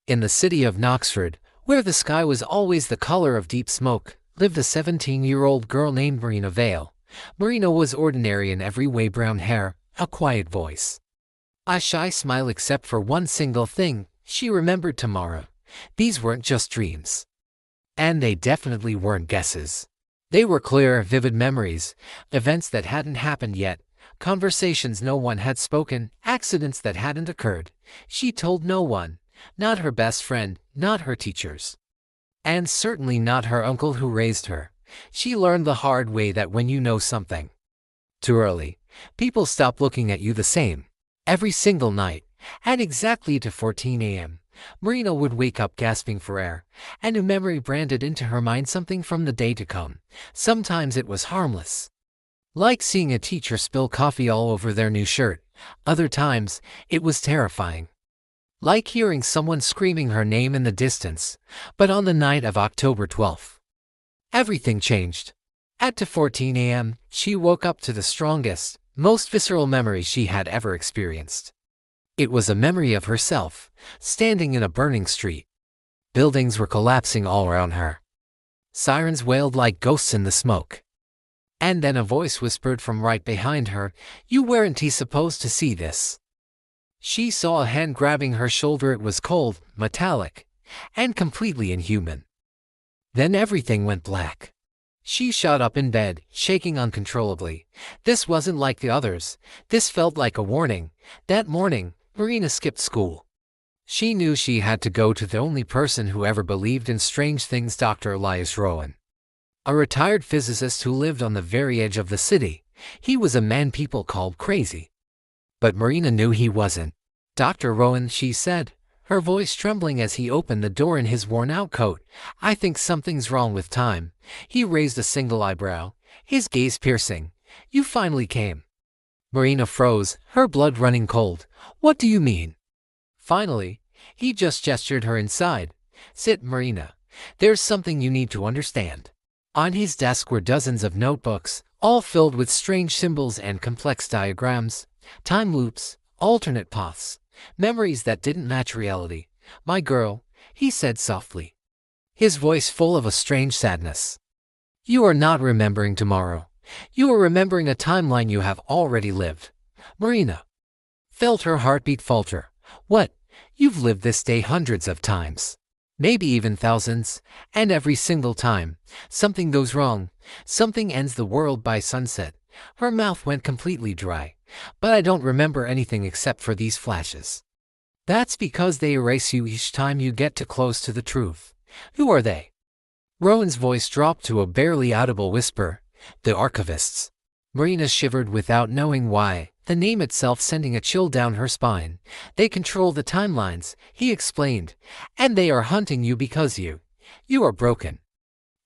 In the city of Knoxford, where the sky was always the color of deep smoke, lived a 17-year-old girl named Marina Vale. Marina was ordinary in every way: brown hair, a quiet voice, a shy smile, except for one single thing: she remembered tomorrow. These weren't just dreams. And they definitely weren't guesses. They were clear, vivid memories, events that hadn't happened yet, conversations no one had spoken, accidents that hadn't occurred. She told no one, not her best friend, not her teachers, and certainly not her uncle who raised her. She learned the hard way that when you know something too early, people stop looking at you the same. Every single night, at exactly 14 a.m., Marina would wake up gasping for air, and a memory branded into her mind, something from the day to come. Sometimes it was harmless, like seeing a teacher spill coffee all over their new shirt. Other times, it was terrifying, like hearing someone screaming her name in the distance. But on the night of October 12th, everything changed. At 2:14 a.m., she woke up to the strongest, most visceral memory she had ever experienced. It was a memory of herself, standing in a burning street. Buildings were collapsing all around her. Sirens wailed like ghosts in the smoke. And then a voice whispered from right behind her, "You weren't supposed to see this." She saw a hand grabbing her shoulder. It was cold, metallic, and completely inhuman. Then everything went black. She shot up in bed, shaking uncontrollably. This wasn't like the others. This felt like a warning. That morning, Marina skipped school. She knew she had to go to the only person who ever believed in strange things: Dr. Elias Rowan, a retired physicist who lived on the very edge of the city. He was a man people called crazy, but Marina knew he wasn't. "Dr. Rowan," she said, her voice trembling as he opened the door in his worn-out coat, "I think something's wrong with time." He raised a single eyebrow, his gaze piercing. "You finally came." Marina froze, her blood running cold. "What do you mean?" "Finally." He just gestured her inside. "Sit, Marina. There's something you need to understand." On his desk were dozens of notebooks, all filled with strange symbols and complex diagrams, time loops, alternate paths, memories that didn't match reality. "My girl," he said softly, his voice full of a strange sadness, "you are not remembering tomorrow. You are remembering a timeline you have already lived." Marina felt her heartbeat falter. "What? You've lived this day hundreds of times, maybe even thousands, and every single time, something goes wrong. Something ends the world by sunset." Her mouth went completely dry. "But I don't remember anything except for these flashes." "That's because they erase you each time you get too close to the truth." "Who are they?" Rowan's voice dropped to a barely audible whisper. "The Archivists." Marina shivered without knowing why, the name itself sending a chill down her spine. "They control the timelines," he explained, "and they are hunting you because you are broken.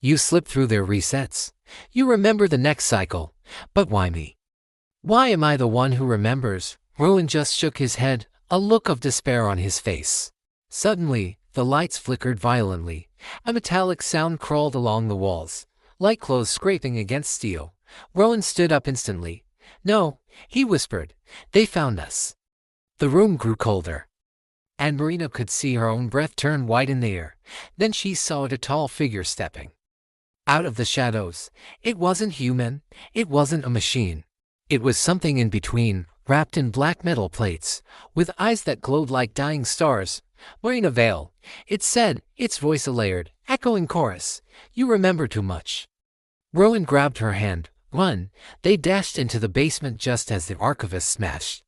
You slip through their resets. You remember the next cycle. But why me? Why am I the one who remembers?" Rowan just shook his head, a look of despair on his face. Suddenly, the lights flickered violently. A metallic sound crawled along the walls, like clothes scraping against steel. Rowan stood up instantly. "No," he whispered. "They found us." The room grew colder, and Marina could see her own breath turn white in the air. Then she saw a tall figure stepping out of the shadows. It wasn't human. It wasn't a machine. It was something in between, wrapped in black metal plates, with eyes that glowed like dying stars. "Marina Vale," it said, its voice a layered, echoing chorus. "You remember too much." Rowan grabbed her hand. "Run!" They dashed into the basement just as the Archivists smashed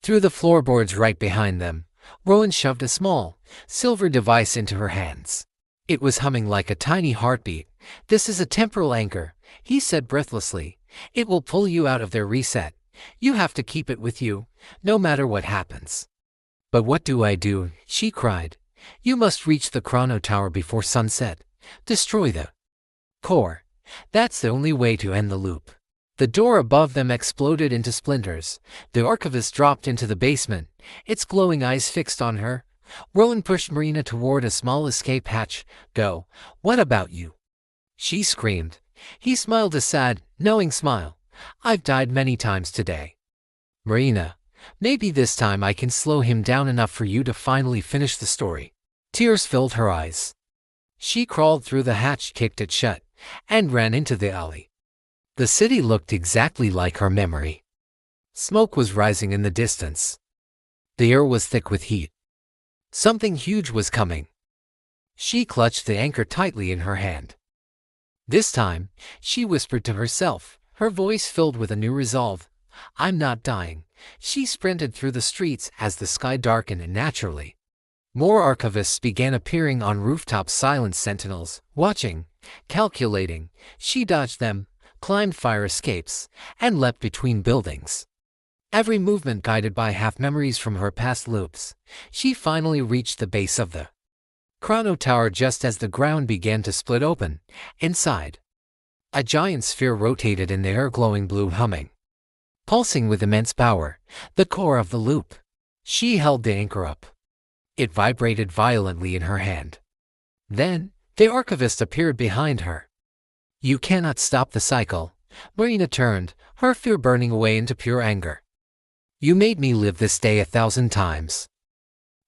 through the floorboards right behind them. Rowan shoved a small, silver device into her hands. It was humming like a tiny heartbeat. "This is a temporal anchor," he said breathlessly. "It will pull you out of their reset. You have to keep it with you, no matter what happens." "But what do I do?" she cried. "You must reach the Chrono Tower before sunset. Destroy the core. That's the only way to end the loop." The door above them exploded into splinters. The Archivist dropped into the basement, its glowing eyes fixed on her. Rowan pushed Marina toward a small escape hatch. "Go." "What about you?" she screamed. He smiled a sad, knowing smile. "I've died many times today, Marina. Maybe this time I can slow him down enough for you to finally finish the story." Tears filled her eyes. She crawled through the hatch, kicked it shut, and ran into the alley. The city looked exactly like her memory. Smoke was rising in the distance. The air was thick with heat. Something huge was coming. She clutched the anchor tightly in her hand. This time, she whispered to herself, her voice filled with a new resolve. I'm not dying. She sprinted through the streets as the sky darkened naturally. More archivists began appearing on rooftops, silent sentinels, watching, calculating. She dodged them, climbed fire escapes, and leapt between buildings. Every movement guided by half-memories from her past loops. She finally reached the base of the Chrono Tower just as the ground began to split open. Inside, a giant sphere rotated in the air, glowing blue, humming, pulsing with immense power, the core of the loop. She held the anchor up. It vibrated violently in her hand. Then, the archivist appeared behind her. You cannot stop the cycle. Marina turned, her fear burning away into pure anger. You made me live this day 1,000 times.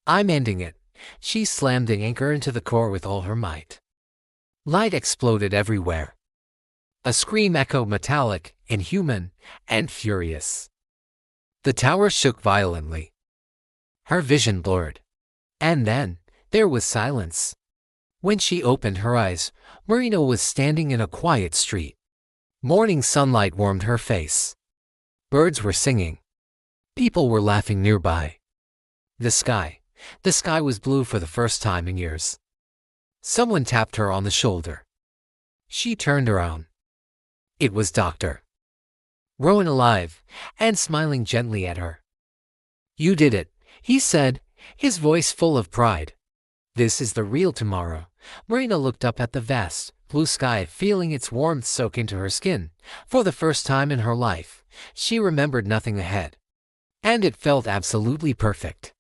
I'm ending it. She slammed the anchor into the core with all her might. Light exploded everywhere. A scream echoed, metallic, inhuman, and furious. The tower shook violently. Her vision blurred. And then, there was silence. When she opened her eyes, Marina was standing in a quiet street. Morning sunlight warmed her face. Birds were singing. People were laughing nearby. The sky was blue for the first time in years. Someone tapped her on the shoulder. She turned around. It was Dr. Rowan, alive and smiling gently at her. You did it, he said, his voice full of pride. This is the real tomorrow. Marina looked up at the vast, blue sky, feeling its warmth soak into her skin. For the first time in her life, she remembered nothing ahead. And it felt absolutely perfect.